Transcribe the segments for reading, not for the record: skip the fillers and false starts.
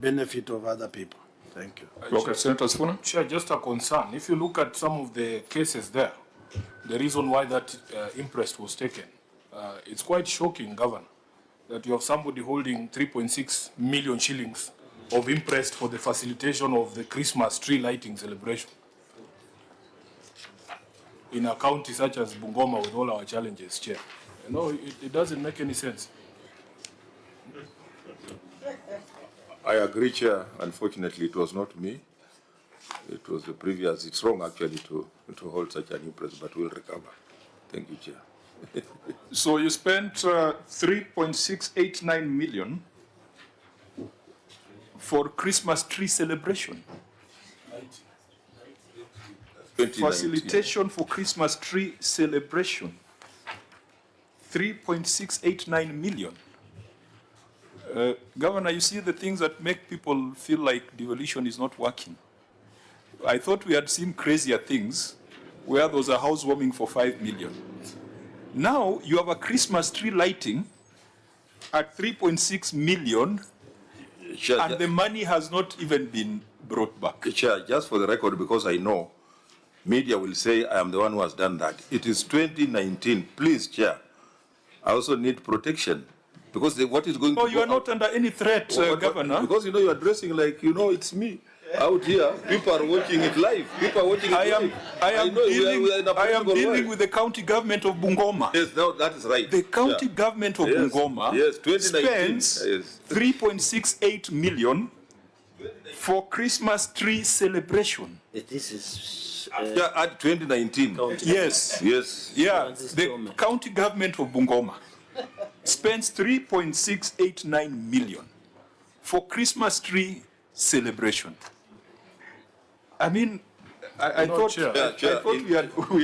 benefit of other people. Thank you. Okay, Senator Sifuna. Chair, just a concern. If you look at some of the cases there, the reason why that imprest was taken, it's quite shocking, Governor, that you have somebody holding 3.6 million shillings of imprest for the facilitation of the Christmas tree lighting celebration in a county such as Bungoma with all our challenges, Chair. You know, it doesn't make any sense. I agree, Chair. Unfortunately, it was not me. It was the previous. It's wrong, actually, to hold such an imprest, but we'll recover. Thank you, Chair. So you spent 3.689 million for Christmas tree celebration. Facilitation for Christmas tree celebration. 3.689 million. Governor, you see the things that make people feel like devolution is not working. I thought we had seen crazier things where there was a housewarming for 5 million. Now you have a Christmas tree lighting at 3.6 million, Chair, and the money has not even been brought back. Chair, just for the record, because I know media will say I am the one who has done that. It is 2019. Please, Chair, I also need protection. Because what is going to... No, you are not under any threat, Governor. Because, you know, you are dressing like, you know, it's me. Out here, people are watching it live. People are watching it live. I am dealing with the county government of Bungoma. Yes, no, that is right. The county government of Bungoma spends 3.68 million for Christmas tree celebration. This is... at 2019. Yes. Yes. Yeah, the county government of Bungoma spends 3.689 million for Christmas tree celebration. I mean, I thought we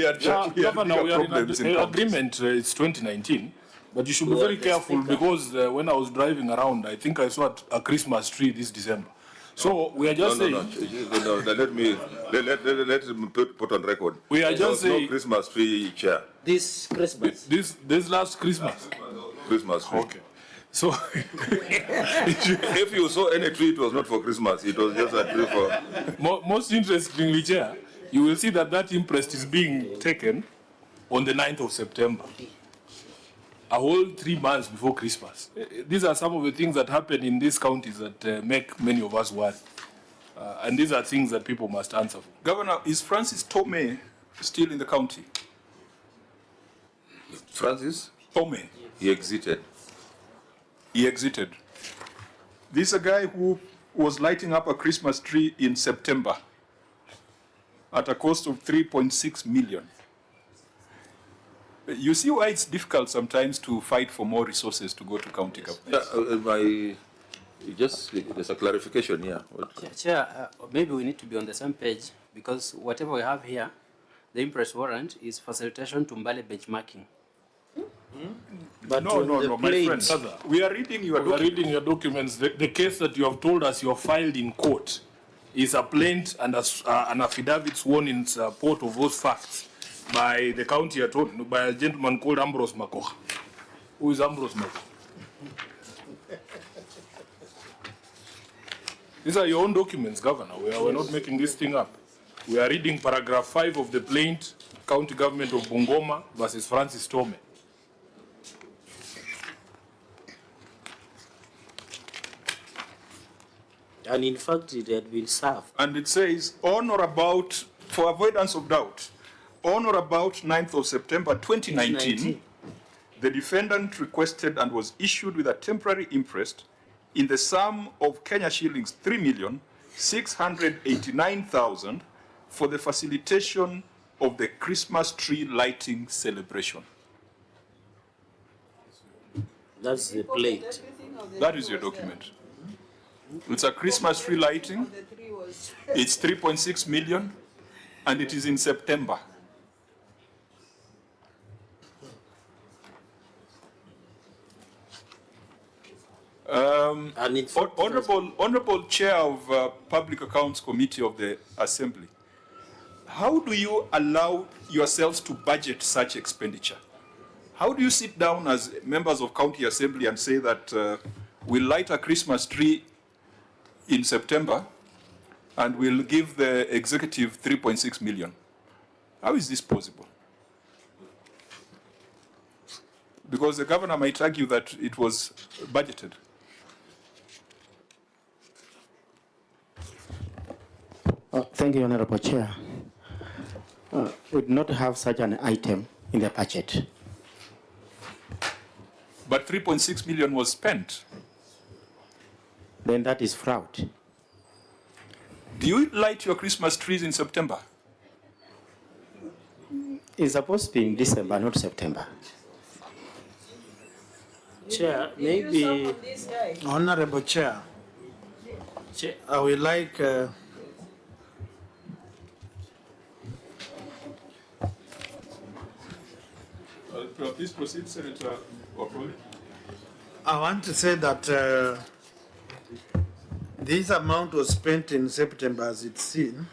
had Governor, we are in agreement. It's 2019, but you should be very careful because when I was driving around, I think I saw a Christmas tree this December. So we are just saying. No, let me put on record. We are just saying no Christmas tree, Chair. This Christmas. This last Christmas. Christmas tree. Okay. So if you saw any tree, it was not for Christmas. It was just a tree for. Most interestingly, Chair, you will see that imprest is being taken on the 9th of September. A whole 3 months before Christmas. These are some of the things that happen in these counties that make many of us worry. And these are things that people must answer for. Governor, is Francis Tome still in the county? Francis? Tome. He exited. He exited. This is a guy who was lighting up a Christmas tree in September at a cost of 3.6 million. You see why it's difficult sometimes to fight for more resources to go to county government. There's a clarification here. Chair, maybe we need to be on the same page because whatever we have here, the impress warrant is facilitation to Mbale benchmarking. But no, my friend. We are reading your documents. The case that you have told us you have filed in court is a plaint and an affidavit sworn in support of those facts by the county attorney, by a gentleman called Ambrose Makoha. Who is Ambrose Makoha? These are your own documents, Governor. We're not making this thing up. We are reading paragraph 5 of the plaint, County Government of Bungoma versus Francis Tome. And in fact, it had been served. And it says, on or about, for avoidance of doubt, on or about 9th of September 2019, the defendant requested and was issued with a temporary imprest in the sum of Kenya shillings 3,689,000 for the facilitation of the Christmas tree lighting celebration. That's the plate. That is your document. It's a Christmas tree lighting. It's 3.6 million, and it is in September. Honorable Chair of Public Accounts Committee of the Assembly, how do you allow yourselves to budget such expenditure? How do you sit down as members of County Assembly and say that we'll light a Christmas tree in September, and we'll give the executive 3.6 million. How is this possible? Because the governor might argue that it was budgeted. Thank you, Honorable Chair. We do not have such an item in the budget. But 3.6 million was spent. Then that is fraud. Do you light your Christmas trees in September? It's supposed to be in December, not September. Chair, maybe. Honorable Chair, Chair, I would like Please proceed, Senator Okoli. I want to say that this amount was spent in September, as it's seen,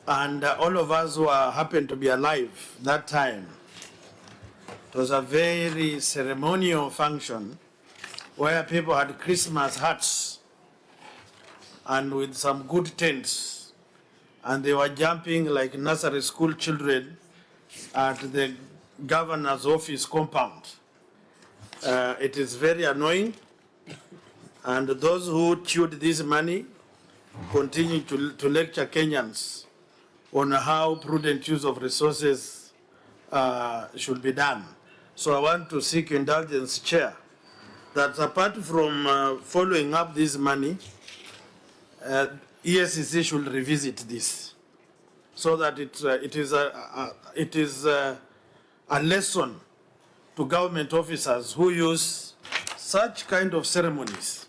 and all of us who happened to be alive that time, it was a very ceremonial function where people had Christmas hats and with some good tents, and they were jumping like nursery school children at the governor's office compound. It is very annoying, and those who chewed this money continue to lecture Kenyans on how prudent use of resources should be done. So I want to seek indulgence, Chair, that apart from following up this money, ESCC should revisit this, so that it is a lesson to government officers who use such kind of ceremonies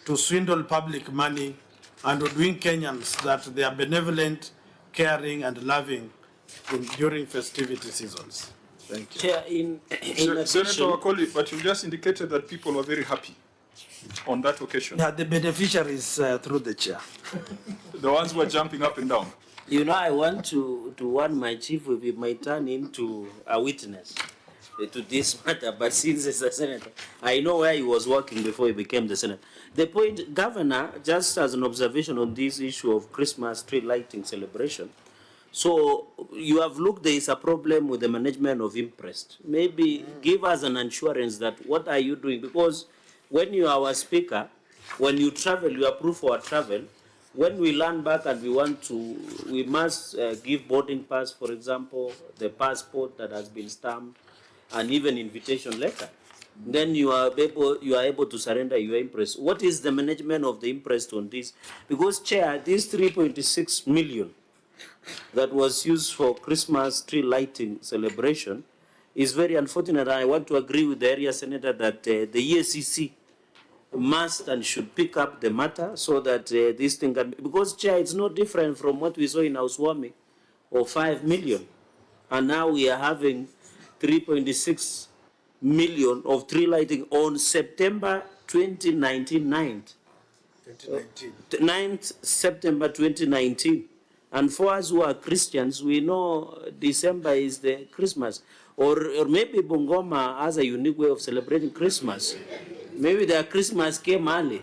to swindle public money and to doing Kenyans that they are benevolent, caring, and loving during festivity seasons. Thank you. Chair, in Senator addition, Okoli, but you just indicated that people were very happy on that occasion. Yeah, the beneficiaries through the chair. The ones who were jumping up and down. you know, I want to warn my chief if he might turn into a witness to this matter, but since he's a senator, I know where he was working before he became the senator. The point, Governor, just as an observation on this issue of Christmas tree lighting celebration, so you have looked, there is a problem with the management of Imprest. Maybe give us an assurance that what are you doing? Because when you are our speaker, when you travel, you approve for our travel. When we land back and we want to, we must give boarding pass, for example, the passport that has been stamped, and even invitation letter. Then you are able to surrender your Imprest. What is the management of the Imprest on this? Because, Chair, this 3.6 million that was used for Christmas tree lighting celebration is very unfortunate. I want to agree with the area senator that the EACC must and should pick up the matter so that this thing can be, because, Chair, it's not different from what we saw in housewarming of 5 million. And now we are having 3.6 million of tree lighting on September 2019, 9th September 2019. And for us who are Christians, we know December is the Christmas. Or maybe Bungoma has a unique way of celebrating Christmas. Maybe their Christmas came early,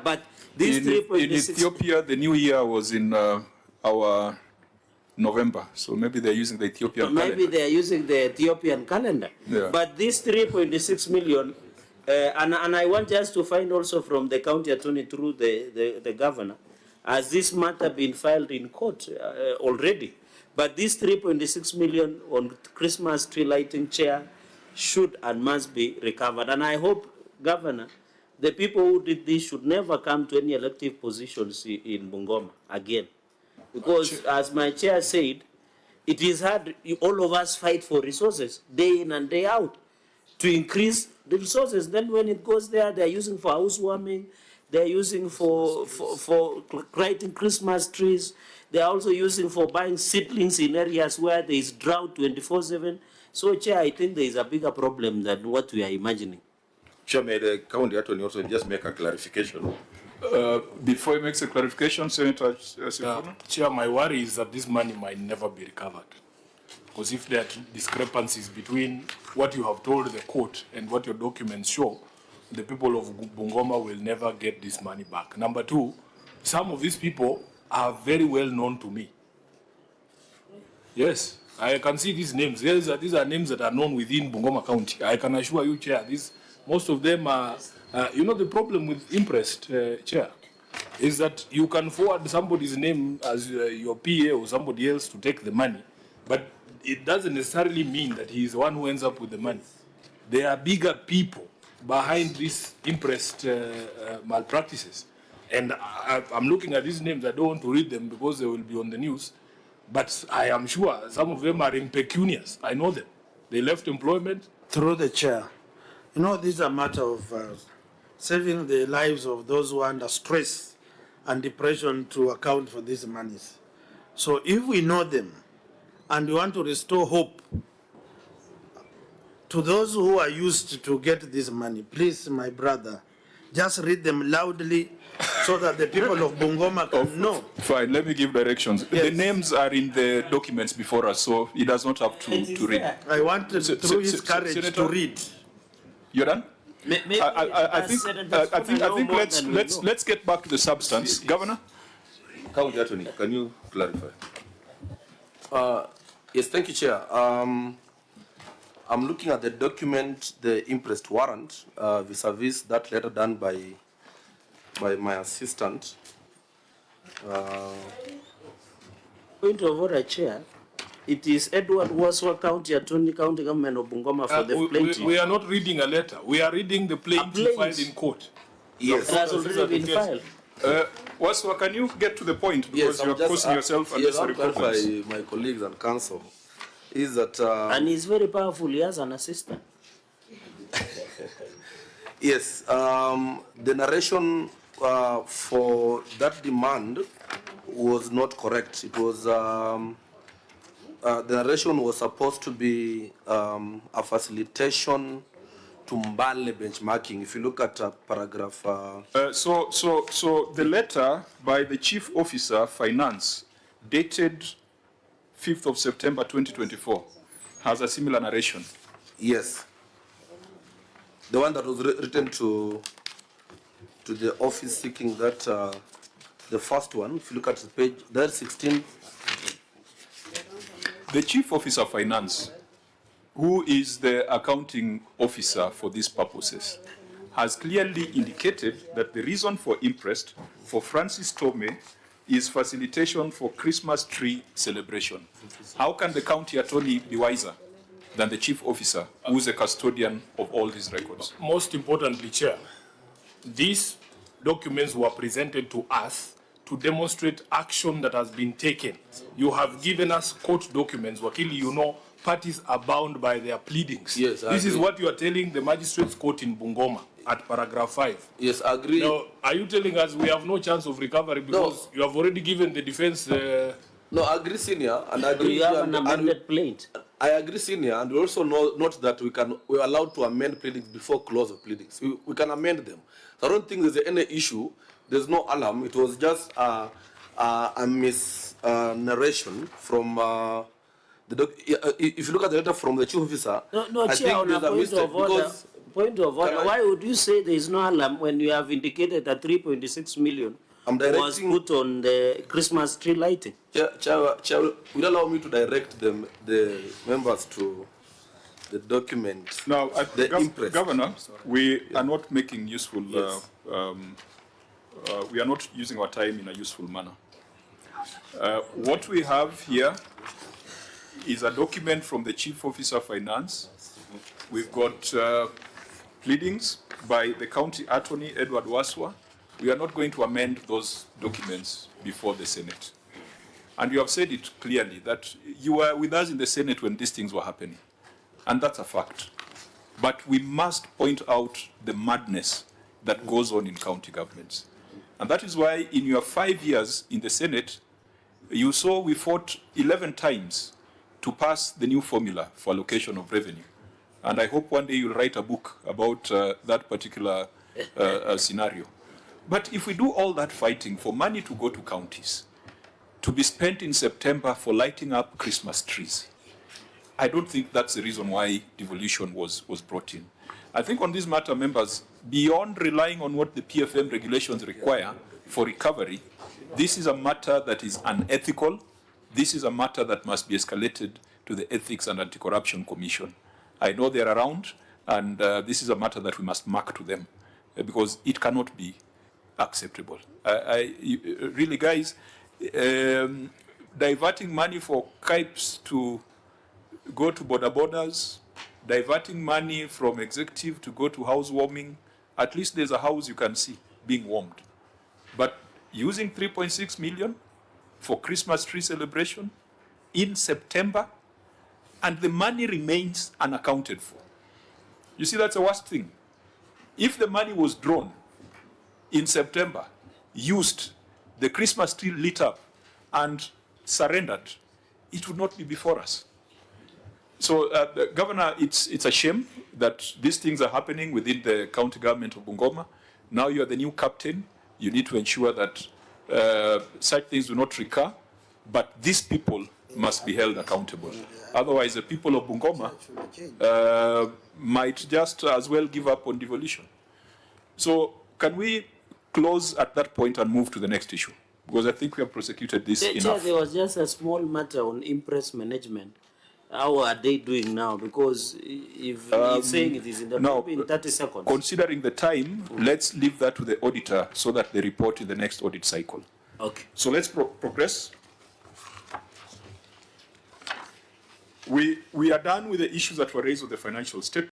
but this 3.6... In Ethiopia, the new year was in our November, so maybe they're using the Ethiopian calendar. Maybe they're using the Ethiopian calendar. Yeah. But this 3.6 million, and I want us to find also from the county attorney through the governor, has this matter been filed in court already? But this 3.6 million on Christmas tree lighting, Chair, should and must be recovered. And I hope, Governor, the people who did this should never come to any elective positions in Bungoma again. Because, as my chair said, it is hard, all of us fight for resources, day in and day out, to increase the resources. Then when it goes there, they're using for housewarming, they're using for lighting Christmas trees, they're also using for buying seedlings in areas where there is drought 24/7. So, Chair, I think there is a bigger problem than what we are imagining. Chair, may the county attorney also just make a clarification? Before he makes a clarification, Senator Sifuna? Chair, my worry is that this money might never be recovered. Because if there are discrepancies between what you have told the court and what your documents show, the people of Bungoma will never get this money back. Number two, some of these people are very well known to me. Yes, I can see these names. These are names that are known within Bungoma County. I can assure you, Chair, most of them are, the problem with Imprest, Chair, is that you can forward somebody's name as your PA or somebody else to take the money, but it doesn't necessarily mean that he is the one who ends up with the money. There are bigger people behind these Imprest malpractices. And I'm looking at these names. I don't want to read them because they will be on the news. But I am sure some of them are impecunious. I know them. They left employment. Through the chair, this is a matter of saving the lives of those who are under stress and depression to account for these monies. So if we know them and we want to restore hope to those who are used to get this money, please, my brother, just read them loudly so that the people of Bungoma can know. Fine, let me give directions. Yes. The names are in the documents before us, so he does not have to read. I want through his courage Senator, to read. You're done? Maybe I think let's get back to the substance. Governor? County Attorney, can you clarify? Yes, thank you, Chair. I'm looking at the document, the Imprest warrant, vis-a-vis that letter done by my assistant. Point of order, Chair. It is Edward Waswa County Attorney, County Government of Bungoma for the plaintiff. We are not reading a letter. We are reading the plaintiff filed in court. Yes. It has already been filed. Waswa, can you get to the point? Because Yes, you are causing yourself unnecessary problems. my colleagues and counsel is that And he's very powerful. He has an assistant. yes, the narration for that demand was not correct. It was the narration was supposed to be a facilitation to Mbale benchmarking. If you look at paragraph. So the letter by the Chief Officer Finance, dated 5th of September 2024, has a similar narration. Yes. The one that was written to the office seeking that, the first one, if you look at the page, there's 16. The Chief Officer Finance, who is the accounting officer for these purposes, has clearly indicated that the reason for Imprest for Francis Tome is facilitation for Christmas tree celebration. How can the county attorney be wiser than the chief officer, who is a custodian of all these records? Most importantly, Chair, these documents were presented to us to demonstrate action that has been taken. You have given us court documents. Wakili, parties are bound by their pleadings. Yes, I this is agree. what you are telling the magistrates court in Bungoma at paragraph 5. Yes, I agree. Now, are you telling us we have no chance of recovery because you have already given the defense? No, I agree, senior, and I Do agree. you have an amended plaint? I agree, senior, and we also note that we're allowed to amend pleadings before close of pleadings. We can amend them. So I don't think there's any issue. There's no alarm. It was just a narration from if you look at the letter from the chief officer. No, I Chair, on a think there's a point mistake of order. because Point of order. Can I- Why would you say there is no alarm when you have indicated that 3.6 million I'm was directing. put on the Christmas tree lighting? Chair, will allow me to direct the members to the document. Now, the Imprest. Governor, we are not making useful, Yes. we are not using our time in a useful manner. What we have here is a document from the Chief Officer Finance. We've got pleadings by the County Attorney, Edward Waswa. We are not going to amend those documents before the Senate. And you have said it clearly that you were with us in the Senate when these things were happening. And that's a fact. But we must point out the madness that goes on in county governments. And that is why in your 5 years in the Senate, you saw we fought 11 times to pass the new formula for allocation of revenue. And I hope one day you'll write a book about that particular scenario. But if we do all that fighting for money to go to counties, to be spent in September for lighting up Christmas trees, I don't think that's the reason why devolution was brought in. I think on this matter, members, beyond relying on what the PFM regulations require for recovery, this is a matter that is unethical. This is a matter that must be escalated to the Ethics and Anti-Corruption Commission. I know they're around, and this is a matter that we must mark to them because it cannot be acceptable. Really, guys, diverting money for KIPES to go to borders, diverting money from executive to go to housewarming, at least there's a house you can see being warmed. But using 3.6 million for Christmas tree celebration in September, and the money remains unaccounted for. You see, that's the worst thing. If the money was drawn in September, used, the Christmas tree lit up, and surrendered, it would not be before us. So, Governor, it's a shame that these things are happening within the county government of Bungoma. Now you are the new captain. You need to ensure that such things do not recur, but these people must be held accountable. Otherwise, the people of Bungoma might just as well give up on devolution. So can we close at that point and move to the next issue? Because I think we have prosecuted this enough. Chair, there was just a small matter on impress management. How are they doing now? Because if he's saying it is in the now, in 30 seconds. Considering the time, let's leave that to the auditor so that they report in the next audit cycle. Okay. So let's progress. We are done with the issues that were raised with the financial statement.